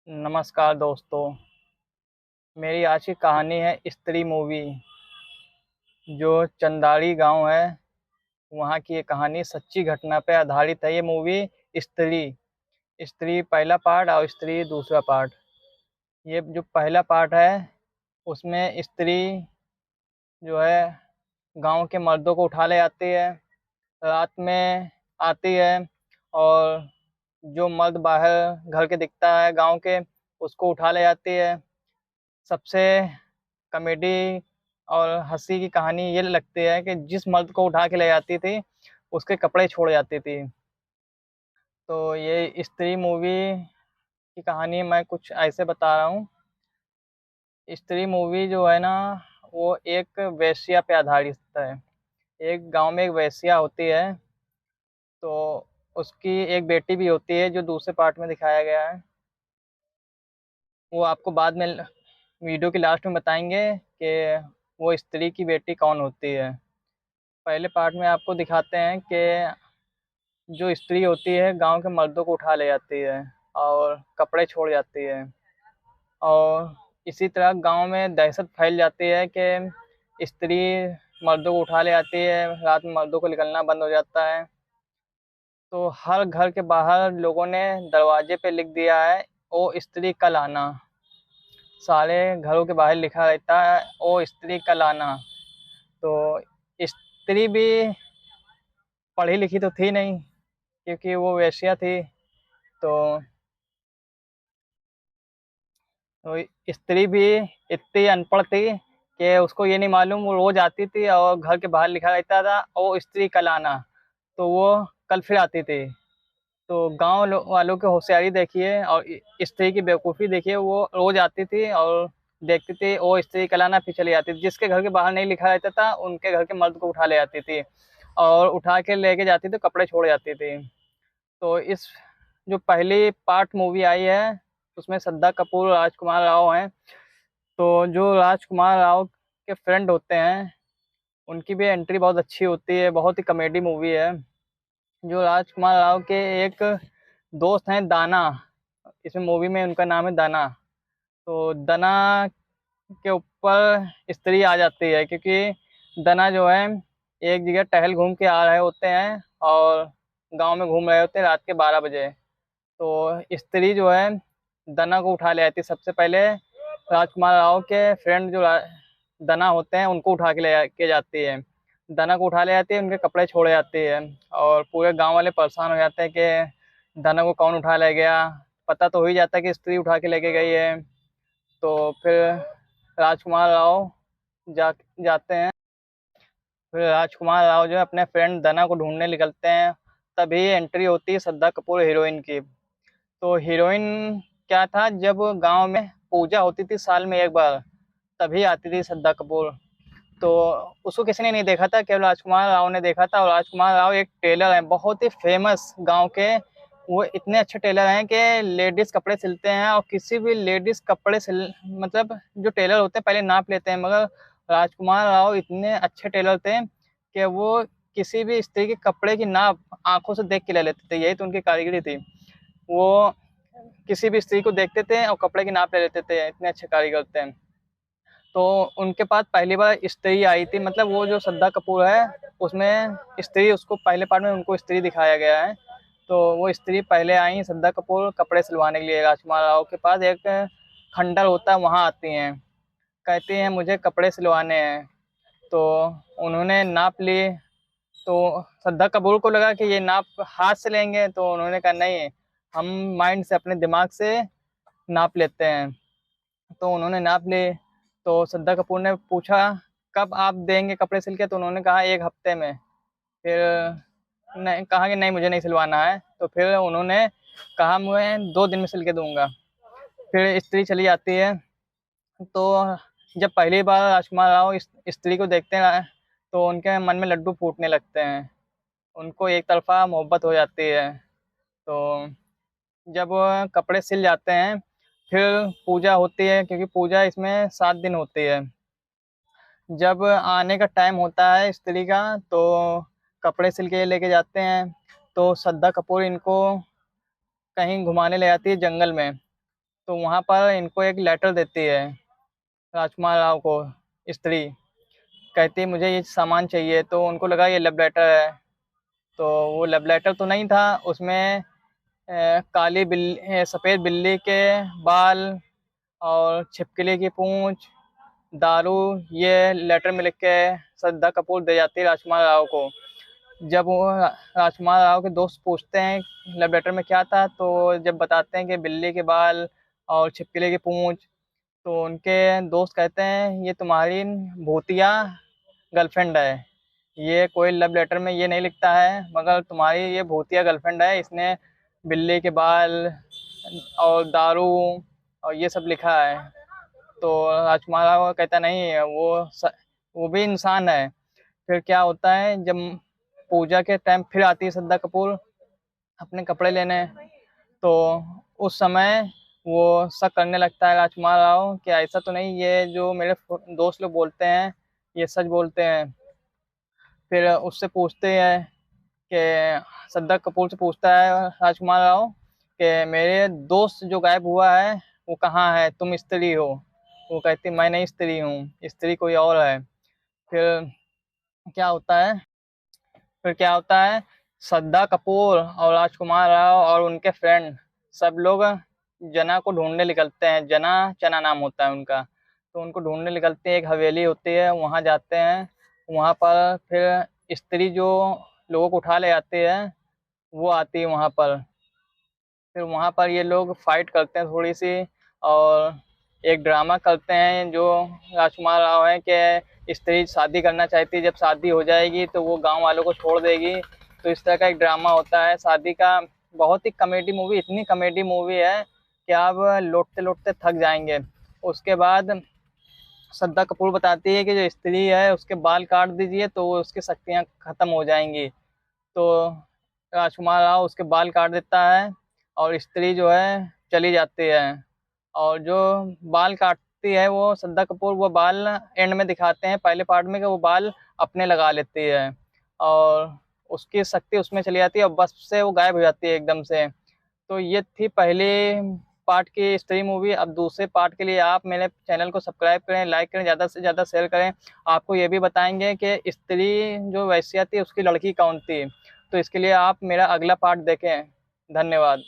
नमस्कार दोस्तों। मेरी आज की कहानी है स्त्री मूवी। जो चंदाड़ी गांव है वहाँ की ये कहानी सच्ची घटना पे आधारित है। ये मूवी स्त्री स्त्री पहला पार्ट और स्त्री दूसरा पार्ट। ये जो पहला पार्ट है उसमें स्त्री जो है गांव के मर्दों को उठा ले आती है, रात में आती है। और जो मर्द बाहर घर के दिखता है गांव के, उसको उठा ले जाती है। सबसे कॉमेडी और हंसी की कहानी ये लगती है कि जिस मर्द को उठा के ले जाती थी उसके कपड़े छोड़ जाती थी। तो ये स्त्री मूवी की कहानी मैं कुछ ऐसे बता रहा हूँ। स्त्री मूवी जो है ना, वो एक वेश्या पे आधारित है। एक गांव में एक वेश्या होती है, तो उसकी एक बेटी भी होती है जो दूसरे पार्ट में दिखाया गया है। वो आपको बाद में वीडियो के लास्ट में बताएंगे कि वो स्त्री की बेटी कौन होती है। पहले पार्ट में आपको दिखाते हैं कि जो स्त्री होती है गांव के मर्दों को उठा ले जाती है और कपड़े छोड़ जाती है। और इसी तरह गांव में दहशत फैल जाती है कि स्त्री मर्दों को उठा ले जाती है, रात में मर्दों को निकलना बंद हो जाता है। तो हर घर के बाहर लोगों ने दरवाजे पे लिख दिया है, ओ स्त्री कल आना। सारे घरों के बाहर लिखा रहता है, ओ स्त्री कल आना। तो स्त्री भी पढ़ी लिखी तो थी नहीं, क्योंकि वो वेश्या थी। तो तो स्त्री भी इतनी अनपढ़ थी कि उसको ये नहीं मालूम। वो रोज आती थी और घर के बाहर लिखा रहता था, ओ स्त्री कल आना। तो वो कल फिर आती थी। तो गांव वालों की होशियारी देखिए और स्त्री की बेवकूफ़ी देखिए। वो रोज आती थी और देखती थी ओ स्त्री कल आना, फिर चली जाती थी। जिसके घर के बाहर नहीं लिखा रहता था उनके घर के मर्द को उठा ले जाती थी और उठा के लेके जाती थी, कपड़े छोड़ जाती थी। तो इस जो पहली पार्ट मूवी आई है उसमें श्रद्धा कपूर, राजकुमार राव हैं। तो जो राजकुमार राव के फ्रेंड होते हैं उनकी भी एंट्री बहुत अच्छी होती है, बहुत ही कॉमेडी मूवी है। जो राजकुमार राव के एक दोस्त हैं दाना, इसमें मूवी में उनका नाम है दाना। तो दाना के ऊपर स्त्री आ जाती है, क्योंकि दाना जो है एक जगह टहल घूम के आ रहे होते हैं और गांव में घूम रहे होते हैं रात के 12 बजे। तो स्त्री जो है दाना को उठा ले आती है। सबसे पहले राजकुमार राव के फ्रेंड जो दाना होते हैं उनको उठा के ले के जाती है। दाना को उठा ले जाती है, उनके कपड़े छोड़ जाती है। और पूरे गांव वाले परेशान हो जाते हैं कि दाना को कौन उठा ले गया। पता तो हो ही जाता है कि स्त्री उठा के लेके गई है। तो फिर राजकुमार राव जाते हैं। फिर राजकुमार राव जो है अपने फ्रेंड दाना को ढूंढने निकलते हैं। तभी एंट्री होती है श्रद्धा कपूर हीरोइन की। तो हीरोइन क्या था, जब गांव में पूजा होती थी साल में एक बार, तभी आती थी श्रद्धा कपूर। तो उसको किसी ने नहीं देखा था, केवल राजकुमार राव ने देखा था। और राजकुमार राव एक टेलर हैं, बहुत ही फेमस गांव के। वो इतने अच्छे टेलर हैं कि लेडीज कपड़े सिलते हैं और किसी भी लेडीज कपड़े सिल मतलब जो टेलर होते हैं पहले नाप लेते हैं। मगर राजकुमार राव इतने अच्छे टेलर थे कि वो किसी भी स्त्री के कपड़े की नाप आंखों से देख के ले लेते थे। यही तो उनकी कारीगरी थी। वो किसी भी स्त्री को देखते थे और कपड़े की नाप ले लेते थे, इतने अच्छे कारीगर थे। तो उनके पास पहली बार स्त्री आई थी, मतलब वो जो श्रद्धा कपूर है उसमें स्त्री, उसको पहले पार्ट में उनको स्त्री दिखाया गया है। तो वो स्त्री पहले आई श्रद्धा कपूर कपड़े सिलवाने के लिए राजकुमार राव के पास। एक खंडर होता है वहाँ आती हैं, कहती हैं मुझे कपड़े सिलवाने हैं। तो उन्होंने नाप लिए। तो श्रद्धा कपूर को लगा कि ये नाप हाथ से लेंगे, तो उन्होंने कहा नहीं, हम माइंड से, अपने दिमाग से नाप लेते हैं। तो उन्होंने नाप लिए। तो श्रद्धा कपूर ने पूछा कब आप देंगे कपड़े सिल के, तो उन्होंने कहा 1 हफ्ते में। फिर नहीं, कहा कि नहीं मुझे नहीं सिलवाना है। तो फिर उन्होंने कहा मैं 2 दिन में सिल के दूंगा। फिर स्त्री चली जाती है। तो जब पहली बार राजकुमार राव इस स्त्री को देखते हैं तो उनके मन में लड्डू फूटने लगते हैं, उनको एक तरफा मोहब्बत हो जाती है। तो जब कपड़े सिल जाते हैं फिर पूजा होती है, क्योंकि पूजा इसमें 7 दिन होती है। जब आने का टाइम होता है स्त्री का तो कपड़े सिल के लेके जाते हैं। तो श्रद्धा कपूर इनको कहीं घुमाने ले जाती है जंगल में। तो वहाँ पर इनको एक लेटर देती है राजकुमार राव को स्त्री, कहती है मुझे ये सामान चाहिए। तो उनको लगा ये लव लेटर है, तो वो लव लेटर तो नहीं था उसमें। काली बिल्ली, सफ़ेद बिल्ली के बाल और छिपकली की पूंछ, दारू, ये लेटर में लिख के श्रद्धा कपूर दे जाती है राजकुमार राव को। जब वो राजकुमार राव के दोस्त पूछते हैं लव लेटर में क्या था, तो जब बताते हैं कि बिल्ली के बाल और छिपकली की पूंछ, तो उनके दोस्त कहते हैं ये तुम्हारी भूतिया गर्लफ्रेंड है, ये कोई लव लेटर में ये नहीं लिखता है, मगर तुम्हारी ये भूतिया गर्लफ्रेंड है, इसने बिल्ली के बाल और दारू और ये सब लिखा है। तो राजकुमार राव कहता नहीं है, वो भी इंसान है। फिर क्या होता है, जब पूजा के टाइम फिर आती है श्रद्धा कपूर अपने कपड़े लेने, तो उस समय वो शक करने लगता है राजकुमार राव कि ऐसा तो नहीं, ये जो मेरे दोस्त लोग बोलते हैं ये सच बोलते हैं। फिर उससे पूछते हैं कि श्रद्धा कपूर से पूछता है राजकुमार राव कि मेरे दोस्त जो गायब हुआ है वो कहाँ है, तुम स्त्री हो। वो कहती मैं नहीं स्त्री हूँ, स्त्री कोई और है। फिर क्या होता है फिर क्या होता है, श्रद्धा कपूर और राजकुमार राव और उनके फ्रेंड सब लोग जना को ढूंढने निकलते हैं। जना चना नाम होता है उनका। तो उनको ढूंढने निकलते हैं, एक हवेली होती है वहाँ जाते हैं। वहाँ पर फिर स्त्री जो लोगों को उठा ले जाती है वो आती है वहाँ पर। फिर वहाँ पर ये लोग फाइट करते हैं थोड़ी सी, और एक ड्रामा करते हैं जो राजकुमार राव है कि स्त्री शादी करना चाहती है, जब शादी हो जाएगी तो वो गांव वालों को छोड़ देगी। तो इस तरह का एक ड्रामा होता है शादी का। बहुत ही कॉमेडी मूवी, इतनी कॉमेडी मूवी है कि आप लौटते लौटते थक जाएंगे। उसके बाद श्रद्धा कपूर बताती है कि जो स्त्री है उसके बाल काट दीजिए तो उसकी शक्तियाँ खत्म हो जाएंगी। तो राजकुमार राव उसके बाल काट देता है और स्त्री जो है चली जाती है। और जो बाल काटती है वो श्रद्धा कपूर, वो बाल एंड में दिखाते हैं पहले पार्ट में कि वो बाल अपने लगा लेती है और उसकी शक्ति उसमें चली जाती है और बस से वो गायब हो जाती है एकदम से। तो ये थी पहले पार्ट की स्त्री मूवी। अब दूसरे पार्ट के लिए आप मेरे चैनल को सब्सक्राइब करें, लाइक करें, ज़्यादा से ज़्यादा शेयर करें। आपको ये भी बताएंगे कि स्त्री जो वैश्या थी उसकी लड़की कौन थी। तो इसके लिए आप मेरा अगला पार्ट देखें। धन्यवाद।